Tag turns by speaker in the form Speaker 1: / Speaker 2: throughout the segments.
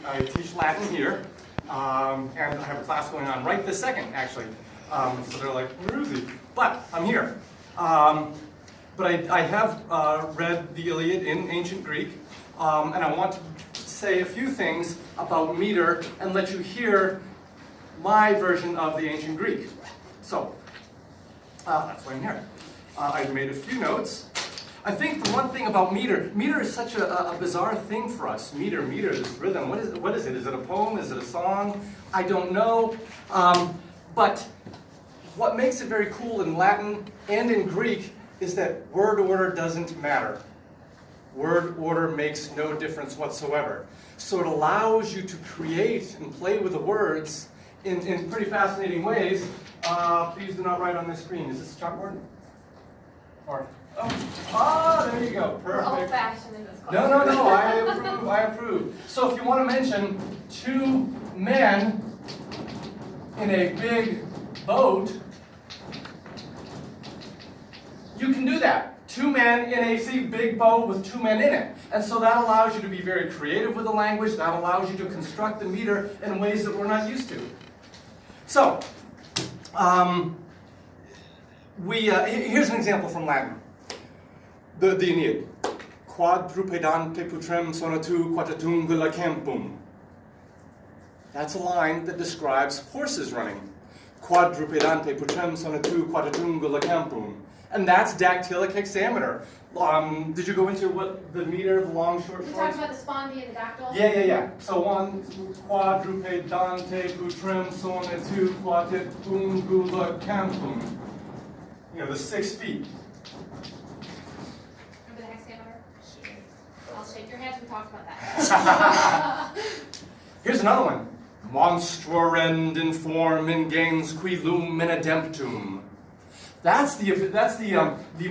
Speaker 1: I teach Latin here, and I have a class going on right this second, actually. So they're like, where is he? But I'm here. But I have read the Iliad in ancient Greek, and I want to say a few things about meter and let you hear my version of the ancient Greek. So, that's why I'm here. I've made a few notes. I think the one thing about meter is such a bizarre thing for us. Meter, this rhythm, what is it? Is it a poem? Is it a song? I don't know. But what makes it very cool in Latin and in Greek is that word order doesn't matter. Word order makes no difference whatsoever. So it allows you to create and play with the words in pretty fascinating ways. Please do not write on this screen. Is this a chalkboard? Or, there you go. Perfect.
Speaker 2: Old-fashioned in this class.
Speaker 1: No, I approve. So if you want to mention two men in a big boat, you can do that. Two men in a big boat with two men in it. And so that allows you to be very creative with the language. That allows you to construct the meter in ways that we're not used to. So, here's an example from Latin. The Aeneid. Quadrupedante putrem sonatu quattatungula campum. That's a line that describes horses running. Quadrupedante putrem sonatu quattatungula campum. And that's dactylic hexameter. Did you go into what the meter, the long, short,
Speaker 2: You
Speaker 1: short?
Speaker 2: talked about the spondy and the dactyl?
Speaker 1: Yeah. So one, quadrupedante putrem sonatu quattatungula campum. You know, the 6 feet.
Speaker 2: Remember the hexameter? I'll shake your hands. We talked about that.
Speaker 1: Here's another one. Monstrorend in form in gens qui lumen ademptum. That's the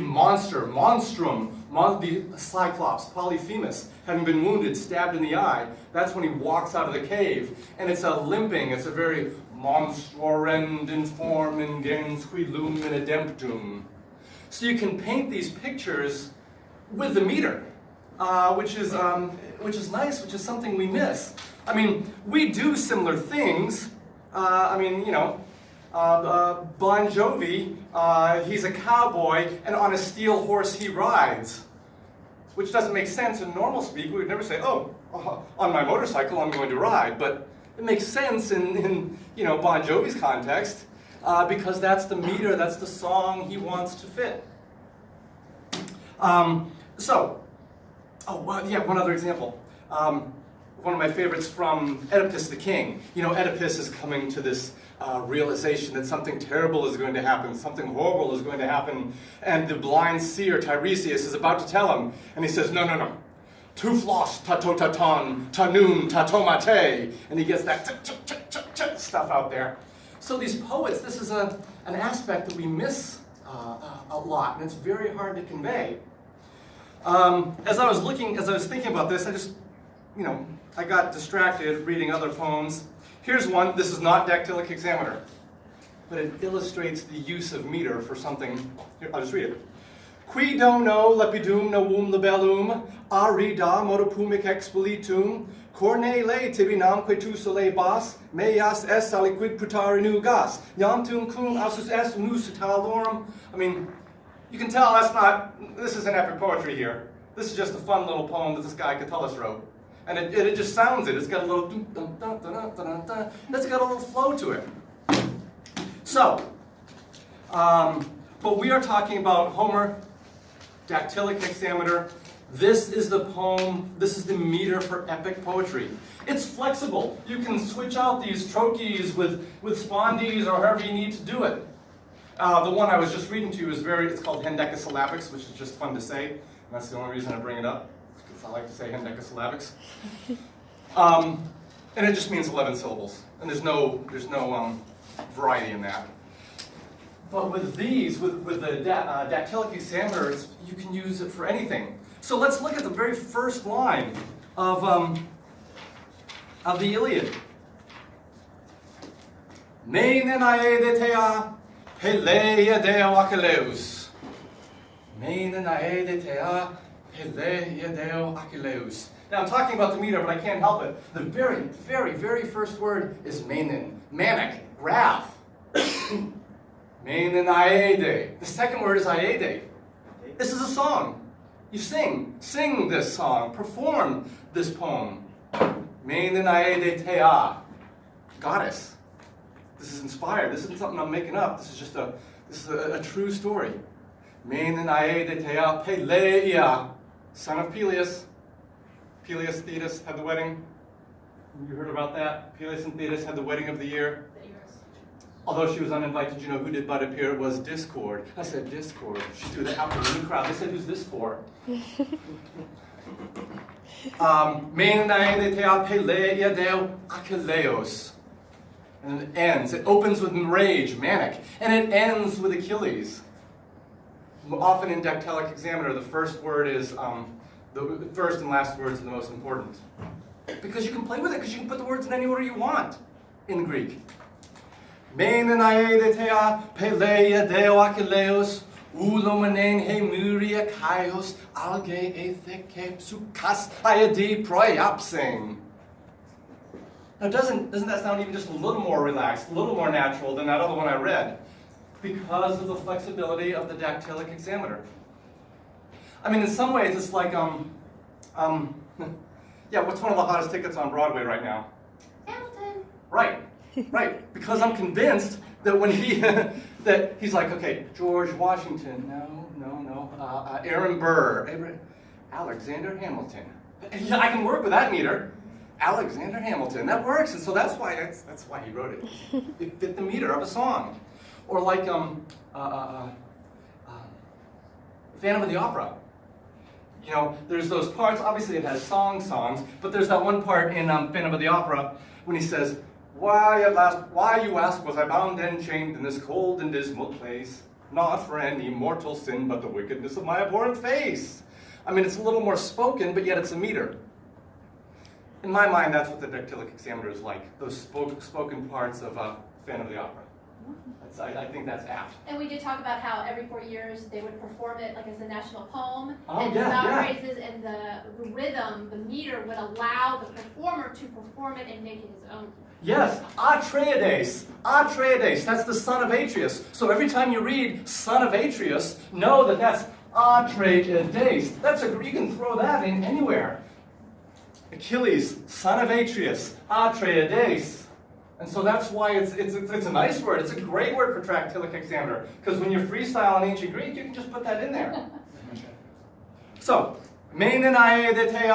Speaker 1: monster, monstrum, the Cyclops, Polyphemus, having been wounded, stabbed in the eye. That's when he walks out of the cave. And it's a limping, it's a very monstrorend in form in gens qui lumen ademptum. So you can paint these pictures with the meter, which is nice, which is something we miss. I mean, we do similar things. Bon Jovi, he's a cowboy, and on a steel horse he rides. Which doesn't make sense in normal speak. We would never say, on my motorcycle I'm going to ride. But it makes sense in Bon Jovi's context, because that's the meter, that's the song he wants to fit. One other example. One of my favorites from Oedipus the King. Oedipus is coming to this realization that something terrible is going to happen, something horrible is going to happen, and the blind seer Tiresias is about to tell him, and he says, no. Tu flos tato taton, tanun tatomate, and he gets that stuff out there. So these poets, this is an aspect that we miss a lot, and it's very hard to convey. As I was thinking about this, I got distracted reading other poems. Here's one. This is not dactylic hexameter, but it illustrates the use of meter for something. Here, I'll just read it. Qui dono lepidum novum libellum, ari da modopumic expelitum, cornele tibinam que sole bas, meias es aliquid putare nugas, yamtum cum ausus est nusitalorum. I mean, you can tell this isn't epic poetry here. This is just a fun little poem that this guy Catullus wrote. And it just sounds it. It's got a little it's got a little flow to it. So, but we are talking about Homer, dactylic hexameter. This is the poem, this is the meter for epic poetry. It's flexible. You can switch out these trochees with spondies or however you need to do it. The one I was just reading to you it's called hendecasyllabics, which is just fun to say. And that's the only reason I bring it up. I like to say hendecasyllabics. And it just means 11 syllables. And there's no variety in that. But with these, with the dactylic hexameters, you can use it for anything. So let's look at the very first line of the Iliad. Meinen aedetea peleia deo Achilleus. Meinen aedetea peleia deo Achilleus. Now I'm talking about the meter, but I can't help it. The very, very, very first word is menin, manic, wrath. Menin aede. The second word is aede. This is a song. You sing this song, perform this poem. Menin aede tea, goddess. This is inspired. This isn't something I'm making up. This is a true story. Menin aede tea Peleia, son of Peleus. Peleus Thetis had the wedding. You heard about that? Peleus and Thetis had the wedding of the year. Although she was uninvited, you know who did but appear? It was Discord. I said, Discord. She threw that out to the crowd. They said, who's this for? Menae tea Peleia deo Achilleos. And it ends. It opens with rage, manic. And it ends with Achilles. Often in dactylic examiner, the first word is, the first and last words are the most important. Because you can play with it, because you can put the words in any order you want in Greek. Menae tea Peleia deo Achilleos, ulomenen he muria kaios, alge etheke psukas iadi proiapsing. Now doesn't that sound even just a little more relaxed, a little more natural than that other one I read? Because of the flexibility of the dactylic examiner. I mean, in some ways it's like, yeah, what's one of the hottest tickets on Broadway right now?
Speaker 2: Hamilton.
Speaker 1: Right. Because I'm convinced that when that he's like, okay, George Washington, no, Aaron Burr, Alexander Hamilton. Yeah, I can work with that meter. Alexander Hamilton, that works, and so that's why he wrote it. It fit the meter of a song, or like Phantom of the Opera. You know, there's those parts. Obviously, it has songs, but there's that one part in Phantom of the Opera when he says, Why you ask, was I bound and chained in this cold and dismal place? Not for any mortal sin, but the wickedness of my abhorrent face. I mean, it's a little more spoken, but yet it's a meter. In my mind, that's what the dactylic examiner is like, those spoken parts of Phantom of the Opera. I think that's apt.
Speaker 2: And we did talk about how every 4 years they would perform it like as a national poem.
Speaker 1: Oh,
Speaker 2: and
Speaker 1: yeah,
Speaker 2: the stop
Speaker 1: yeah.
Speaker 2: phrases and the rhythm, the meter would allow the performer to perform it and make it his own.
Speaker 1: Yes, Atreides, that's the son of Atreus. So every time you read son of Atreus, know that that's Atreides. You can throw that in anywhere. Achilles, son of Atreus, Atreides. And so that's why it's a nice word. It's a great word for dactylic examiner. Because when you're freestyling ancient Greek, you can just put that in there. So, Menae de tea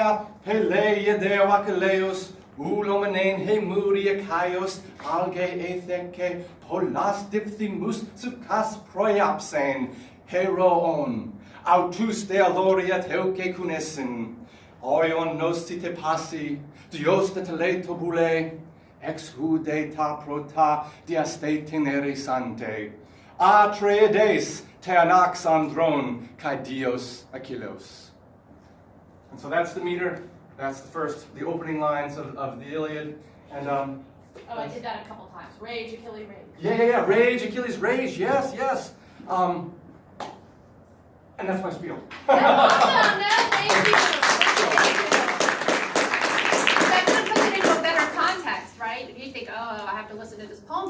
Speaker 1: Peleia deo Achilleos, ulomenen he muria kaios, alge etheke polas dipthimus sukas proiapsen, heroon, autus de aloria teuke kunesin, oion nosti te passi, dios de teleto bule, ex hude ta prota diaste tenere sante, Atreides te anax andron, kai dios Achilleos. And so that's the meter. That's the opening lines of the Iliad. And
Speaker 2: Oh, I did that a couple times. Rage, Achilles, rage.
Speaker 1: yeah. Rage, Achilles, rage. Yes. And that's my spiel.
Speaker 2: Awesome, no, thank you. That kind of puts it into a better context, right? If you think, oh, I have to listen to this poem.